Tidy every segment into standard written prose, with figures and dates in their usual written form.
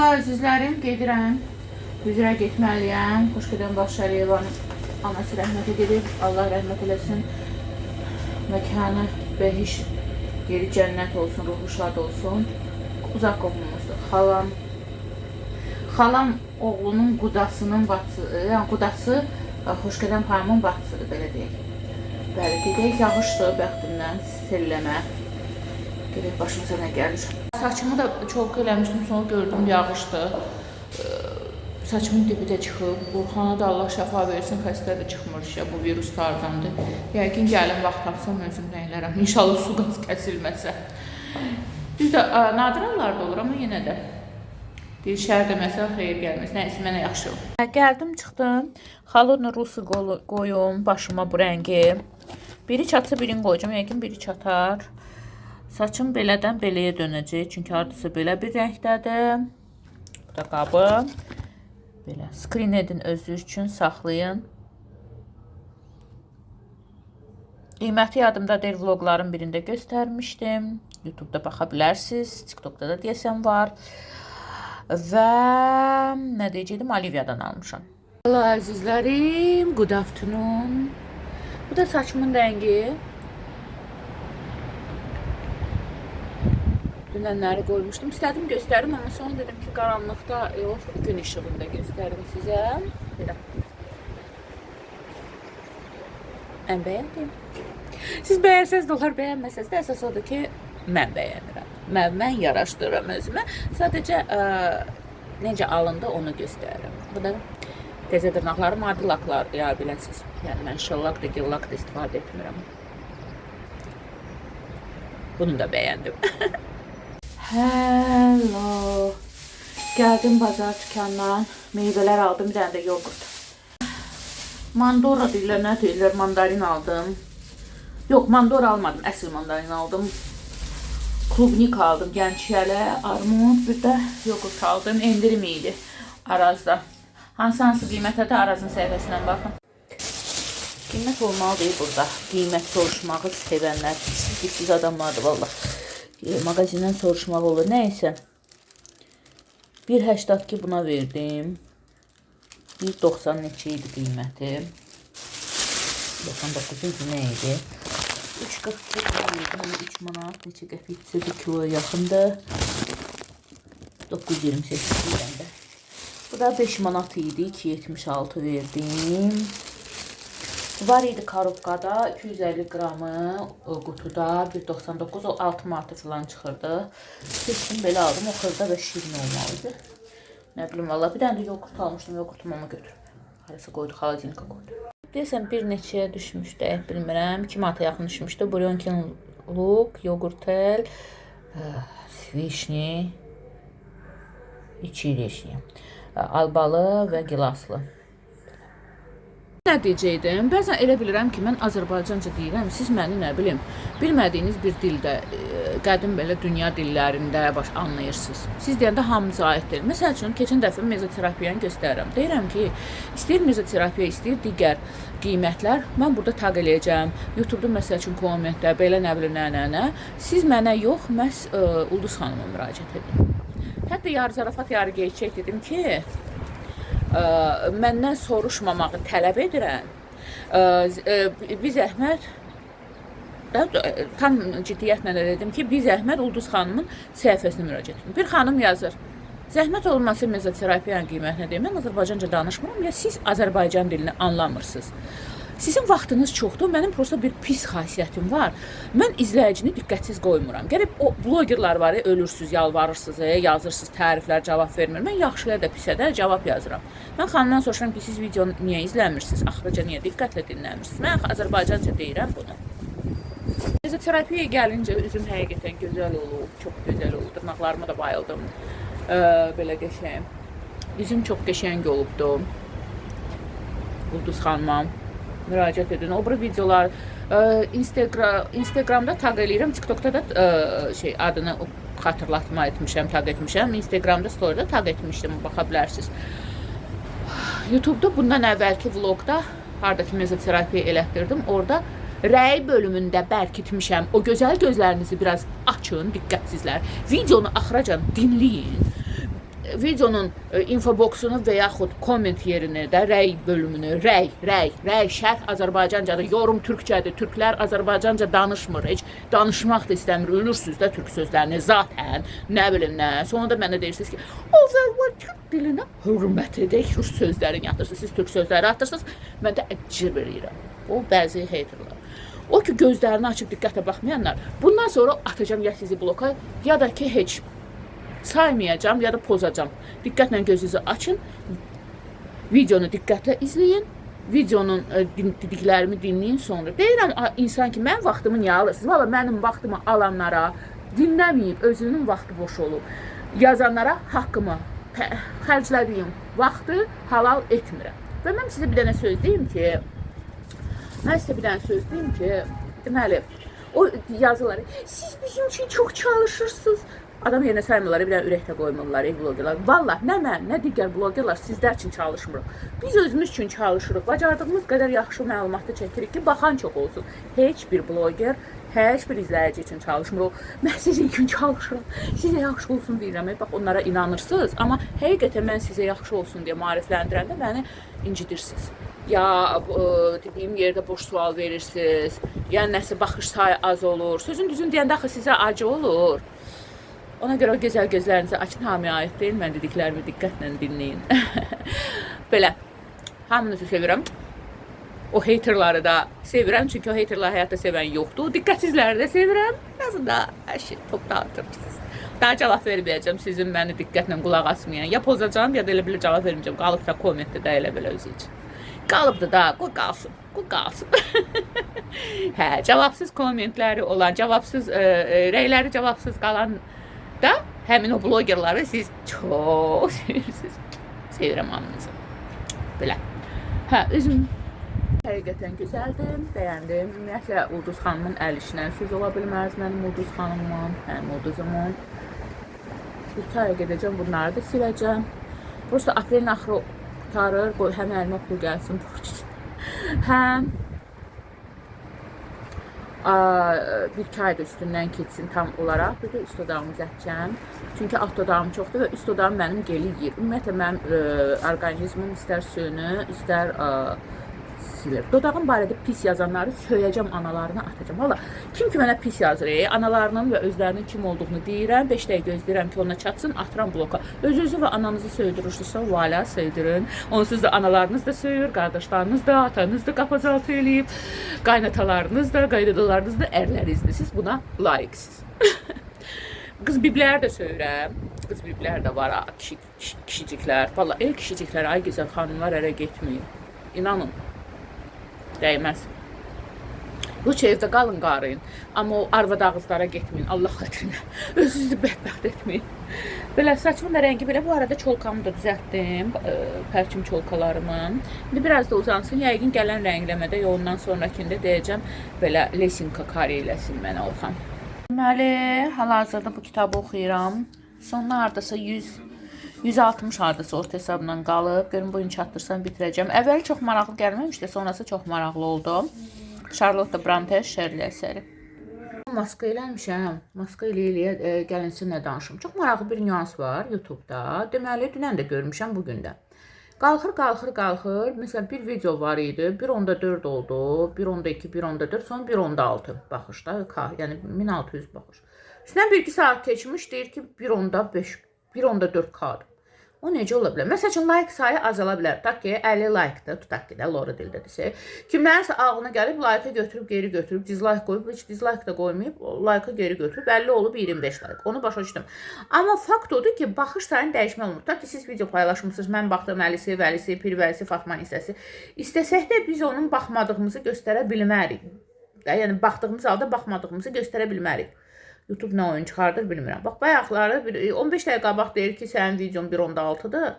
Allah əzizlərim, gedirəm. Üzrə getməliyəm. Xoşgədən Başarıyevanın anası rəhmətə gedib. Allah rəhmət eləsin. Məkanı bəhiş, yeri cənnət olsun, ruhu şad olsun. Uzaq qohumumuzdur. Xalam oğlunun qudasının bacısı, yəni qudası Xoşgədən payımın bacısıdır, belə deyək. Bəli, gedək, yağışdır, bəxtimdən, selləmə. Gedək, başımıza nə gəlir. Saçımı da çox eləmişdim, sonra gördüm yağışdır. Saçımın dibi də çıxıb. Burxana da Allah şəfa versin, xəstə də çıxmır işə, bu viruslardandır. Yəqin gəlin vaxt tapsam özüm neylərəm. İnşallah su qaz kəsilməsə. Düz də nadir hallarda olur, amma yenə də. Bir şəhər deməsə xeyir gəlməz. Nəysə, mənə yaxşı olur. Gəldim, çıxdım. Xalodna rusu qoyum başıma bu rəngi. Biri çatsa birini qoyacağım. Yəqin biri çatar. Saçım belədən beləyə dönəcək. Çünki hardasa belə bir rəngdədir. Bu da qabım. Belə screen edin özünüz üçün, saxlayın. Qiyməti yadımda deyil, vlogların birində göstərmişdim. YouTube'da baxa bilərsiniz. TikTok'da da deyəsən var. Və nə deyəcəydim, Olivia'dan almışam. Allah əzizlərim, good afternoon. Bu da saçımın rəngi. Dünənləri qoymuşdum. İstədim göstərim, amma sonra dedim ki, qaranlıqda yox, gün işığında göstərim sizə. Belə. Ən bəyəndim. Siz bəyərsəz də olar, bəyənməsəz də əsas odur ki, mən bəyənirəm. Mən yaraşdırıram özümə. Sadəcə necə alındı onu göstərirəm. Bu da təzə dırnaqlarım adi laklar ya biləsiniz. Yəni mən şallaq da gillaq da istifadə etmirəm. Bunu da bəyəndim. Hello. Gəldim bazar dükandan. Meyvələr aldım, bir dənə də yoğurt. Mandora deyirlər, nə deyirlər, mandarin aldım. Yox, mandora almadım, əsl mandarin aldım. Klubnik aldım, gənçiyələ, armud, bir də yoğurt aldım. Endirim idi Arazda. Hansı qiymətə Arazın səhifəsindən baxın. Qiymət olmalı deyil burada. Qiymət soruşmağı sevənlər, siz adamlardır valla. Magazindən soruşmaq olur. Nəysə. 1.82 buna verdim. 1.90 neçə idi qiyməti. 99 nə idi? 3.42 manat, neçə qəpiksə 1 kiloya yaxındır. 9.28 deyəndə. Bu da 5 manat idi, 2.76 verdim. Var idi korobkada 250 qramı qutuda 1.99, o 6 manatı falan çıxırdı. Seçdim, belə aldım, o xırda və şirin olmalıydı. Nə bilim valla, bir dənə də yoğurt almışdım, yoğurtumu onu götürüb. Harası qoydu, xaladenika qoydu. Deyəsən bir neçəyə düşmüşdü, bilmirəm, 2 manata yaxın düşmüşdü. Bulyonkin luk, yoğurtel, vişni, içi vişni, albalı və gilaslı. Nə deyəcəkdim? Bəzən elə bilirəm ki, mən Azərbaycanca deyirəm, siz məni nə bilim, bilmədiyiniz bir dildə, qədim belə dünya dillərində anlayırsınız. Siz deyəndə hamımıza aiddir. Məsəl üçün, keçən dəfə mezoterapiyanı göstərirəm. Deyirəm ki, istəyir mezoterapiya, istəyir digər qiymətlər, mən burada taq eləyəcəm. YouTube'da məsəl üçün kommentdə, belə nə bilim, nə. Siz mənə yox, məhz Ulduz xanıma müraciət edin. Hətta yarı zarafat, yarı gerçək dedim ki, məndən soruşmamağı tələb edirəm. Biz Əhməd, tam ciddiyyətlə dedim ki, biz Əhməd Ulduz xanımın səhifəsinə müraciət edim. Bir xanım yazır, zəhmət olması mezoterapiyanın qiymətinə deyim, mən Azərbaycanca danışmıram, ya siz Azərbaycan dilini anlamırsınız. Sizin vaxtınız çoxdur, mənim prosta bir pis xasiyyətim var. Mən izləyicini diqqətsiz qoymuram. Gəlib o blogerlar var, ölürsüz, yalvarırsınız, yazırsınız, təriflər, cavab vermir. Mən yaxşıya da pisə də cavab yazıram. Mən xanımdan soruşuram ki, siz videonu niyə izləmirsiniz, axıraca niyə diqqətlə dinləmirsiniz? Mən Azərbaycanca deyirəm bunu. Mezoterapiya gəlincə üzüm həqiqətən gözəl olub, çox gözəl olub. Dırnaqlarıma da bayıldım. Belə qəşəng. Üzüm çox qəşəng olubdu. Ulduz xanıma müraciət edin. O biri videolar Instagramda taq eləyirəm, TikTokda da adını xatırlatma etmişəm, taq etmişəm. Instagramda storyda taq etmişdim, baxa bilərsiniz. YouTube'da bundan əvvəlki vlogda hardakı mezoterapiya elətdirdim. Orada rəy bölümündə bərkitmişəm. O gözəl gözlərinizi biraz açın, diqqətsizlər. Videonu axıracan dinləyin. videonun infoboksunu və yaxud komment yerini də rəy bölümünü, şərh Azərbaycancadır, yorum türkçədir, türklər Azərbaycanca danışmır, heç danışmaq da istəmir, ölürsünüz də türk sözlərini zaten, nə bilim nə. Sonra da mənə deyirsiniz ki, Azərbaycan türk dilinə hörmət edək, rus sözlərini yatırsınız, siz türk sözləri atırsınız, mən də əcir verirəm. O bəzi haterlar. O ki gözlərini açıb diqqətlə baxmayanlar, bundan sonra atacağım ya sizi bloka, ya da ki heç saymayacağım ya da pozacağım. Diqqətlə gözünüzü açın. Videonu diqqətlə izləyin. Videonun dediklərimi dinləyin sonra. Deyirəm insan ki, mən vaxtımı niyə alırsınız? Valla mənim vaxtımı alanlara, dinləməyib, özünün vaxtı boş olub, yazanlara haqqımı, xərclədiyim vaxtı halal etmirəm. Və mən sizə bir dənə söz deyim ki, deməli, o yazıları, siz bizim için çok çalışırsınız. Adam yerinə saymırlar, bir dənə ürəkdə qoymurlar, blogerlar. Vallahi nə mən, nə digər blogerlar sizlər üçün çalışmırıq. Biz özümüz üçün çalışırıq. Bacardığımız qədər yaxşı məlumatı çəkirik ki, baxan çox olsun. Heç bir bloger, heç bir izləyici üçün çalışmırıq. Mən sizin üçün çalışıram. Sizə yaxşı olsun deyirəm. Bax, onlara inanırsınız. Amma həqiqətən mən sizə yaxşı olsun deyə maarifləndirəndə məni incidirsiniz. Ya dediyim yerdə boş sual verirsiniz. Ya nəsə baxış sayı az olur. Sözün düzün deyəndə axı sizə acı olur. Ona görə o gözəl gözlərinizi açın, hamıya aid deyil. Mən dediklərimi diqqətlə dinləyin. Belə, hamınızı sevirəm. O haterları da sevirəm, çünki o haterları həyatda sevən yoxdur. Diqqətsizləri də sevirəm. Yazında hər şey top dağıtırsınız. Daha cavab verməyəcəm sizin məni diqqətlə qulaq asmayan. Ya pozacağım, ya da elə belə cavab verməyəcəm. Qalıb da kommentdə də elə belə özü üçün. Qalıbdı da, qoy qalsın. Hə, cavabsız kommentləri olan, cavabsız rəyləri cavabsız qalan da həmin o blogerları siz çox sevirsiniz. Sevirəm hamınızı. Belə. Hə, özüm həqiqətən gözəldir, bəyəndim. Ümumiyyətlə, Ulduz xanımın əl işinə söz ola bilməz mənim Ulduz xanımın, mənim Ulduzumun. Bir kaya gedəcəm, bunları da siləcəm. Prosta aprelin axırı qutarır, qoy həm əlimə pul gəlsin. Həm bir kayda üstündən keçsin tam olaraq. Bir də üst dodağımı zətcəm. Çünki alt dodağım çoxdur və üst dodağım mənim geli yiyir. Ümumiyyətlə, mənim orqanizmim istər suyunu, istər silir. Dodağım barədə pis yazanları söyləyəcəm, analarına atacağım. Valla, kim ki mənə pis yazır, analarının və özlərinin kim olduğunu deyirəm, 5 dəqiqə gözləyirəm ki, ona çatsın, atıram bloka. Özünüzü və ananızı söydürürsünüzsə, vala söydürün. Onsuz da analarınız da söyür, qardaşlarınız da, atanız da qapazaltı eləyib, qaynatalarınız da, qaynadalarınız da, ərlərinizdir. Siz buna layiqsiniz. Qız biblər də söyürəm. Qız biblər də var, kişiciklər. Valla, kişiciklər, ay gözəl xanımlar ərə getməyin. İnanın. Dəyməz. Üç evdə qalın, qarıyın. Amma o arvad ağızlara getməyin, Allah xatirinə. Özünüzü bədbəxt etməyin. Belə, saçımın da rəngi belə. Bu arada çolkamı da düzəltdim. Pərçim çolkalarımın. İndi biraz da uzansın. Yəqin gələn rəngləmədə, ondan sonrakində deyəcəm, belə lesinka kare eləsin mənə Orxan. Deməli, hal-hazırda bu kitabı oxuyuram. Sonuna hardasa 160 hardasa orta hesabla qalıb. Görün, bugün çatdırsam bitirəcəm. Əvvəli çox maraqlı gəlməmişdi, sonrası çox maraqlı oldu. Charlotte Bronte Shirley əsəri. Maska eləmişəm. Maska eləyə gəlinsin nə danışım. Çox maraqlı bir nüans var YouTube'da. Deməli, dünən də görmüşəm, bugün də. Qalxır. Məsələn, bir video var idi. 1.4 oldu. 1.2, 1.4, sonra 1.6 baxışda. Yəni 1600 baxış. Üstündən 1-2 saat keçmiş, deyir ki 1.5, 1.4K'dır. O necə ola bilər? Məsəl üçün, like sayı azala bilər. Tutaq ki, 50 like-dır, tutaq ki də, Lora dildə desək. Kimlərinsə ağlına gəlib, like-ı götürüb, geri götürüb, dislike qoyub, heç dislike da qoymayıb, like-ı geri götürüb, 50 olub 25 like. Onu başa düşdüm. Amma fakt odur ki, baxış sayını dəyişmək olmur. Tutaq ki, siz video paylaşmışsınız, mən baxdım Əlisi, Vəlisi, Pirvəlisi, Fatmanın hissəsi. İstəsək də biz onun baxmadığımızı göstərə bilmərik. Yəni, baxdığımız halda baxmadığımızı göstərə bilmərik. YouTube nə oyun çıxardır bilmirəm. Bax, bayaqları 15 dəqiqə qabaq deyir ki, sənin videon 1.6-dır.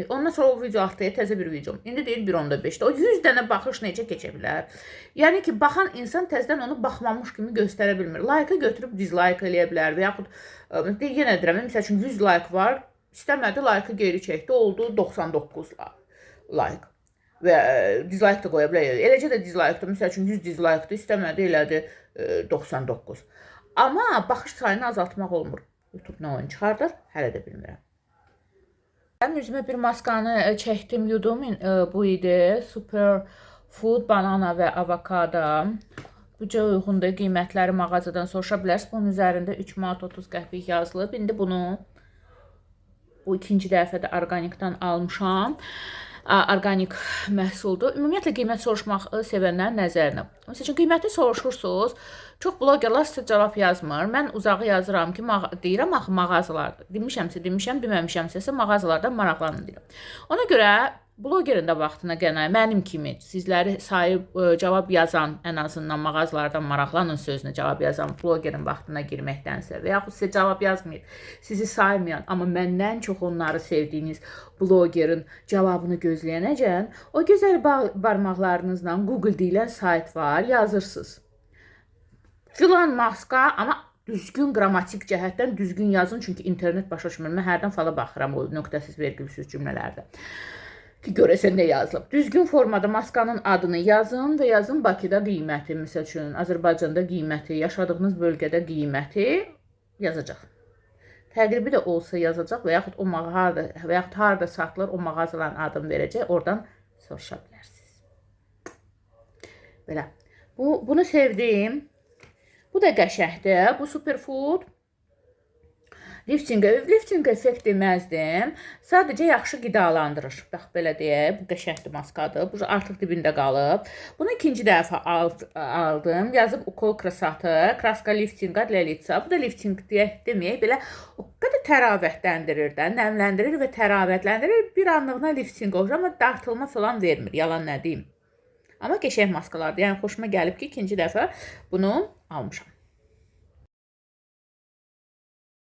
Ondan sonra o video atlayır, təzə bir videom. İndi deyir 1.5-də. O 100 dənə baxış necə keçə bilər? Yəni ki, baxan insan təzədən onu baxmamış kimi göstərə bilmir. Like-ı götürüb dislike eləyə bilər və yaxud, yenə deyirəm, məsəl üçün 100 like var, istəmədi, like-ı geri çəkdi, oldu 99 like. Və dislike də qoya bilər. Eləcə də dislike-dır, məsəl üçün 100 dislike-dır, istəmədi, elədi 99. Amma baxış sayını azaltmaq olmur. YouTube nə oyun çıxardır, hələ də bilmirəm. Mən üzümə bir maskanı çəkdim, yudum. Bu idi. Superfood banana və avokado. Büdcə uyğundur. Qiymətləri mağazadan soruşa bilərsiniz. Bunun üzərində 3 manat 30 qəpik yazılıb. İndi bunu bu ikinci dəfədə organikdan almışam. Organik məhsuldur. Ümumiyyətlə qiymət soruşmaq sevənlərin nəzərinə. Məsəl üçün qiyməti soruşursunuz. Çox blogerlar sizə cavab yazmır. Mən uzağı yazıram ki, deyirəm axı mağazalarda. Demişəm, deməmişəmsə mağazalardan maraqlanın deyirəm. Ona görə blogerin də vaxtına qənaət, mənim kimi sizləri sayıb cavab yazan, ən azından mağazalardan maraqlanın sözünə cavab yazan blogerin vaxtına girməkdənsə və yaxud sizə cavab yazmayıb, sizi saymayan, amma məndən çox onları sevdiyiniz blogerin cavabını gözləyənəcən, o gözəl barmaqlarınızla Google deyilən sayt var, yazırsınız. Filan maska, amma düzgün qrammatik cəhətdən düzgün yazın, çünki internet başa düşmür. Mən hərdən fala baxıram o nöqtəsiz vergülsüz cümlələrdə. Ki, görəsən nə yazılıb. Düzgün formada maskanın adını yazın və yazın Bakıda qiyməti, məsəl üçün Azərbaycanda qiyməti, yaşadığınız bölgədə qiyməti yazacaq. Təqribi də olsa yazacaq və yaxud o mağaza və yaxud harda satılır o mağazaların adını verəcək, oradan soruşa bilərsiniz. Belə. Bunu sevdim. Bu da qəşəhdir. Bu Superfood. Lifting effekt deməzdim. Sadəcə yaxşı qidalandırır. Bax, belə deyək. Bu qəşəhdir maskadır. Bu artıq dibində qalıb. Bunu ikinci dəfə aldım. Yazıb Ukol krasatı. Kraska liftinga dla litsa. Bu da lifting deməyək. Belə o qədər təravətləndirir də. Nəmləndirir və təravətləndirir. Bir anlığına lifting olur. Amma dartılma falan vermir. Yalan nə deyim. Amma qəşəng maskalardır. Yəni xoşuma gəlib ki, ikinci dəfə bunu almışam.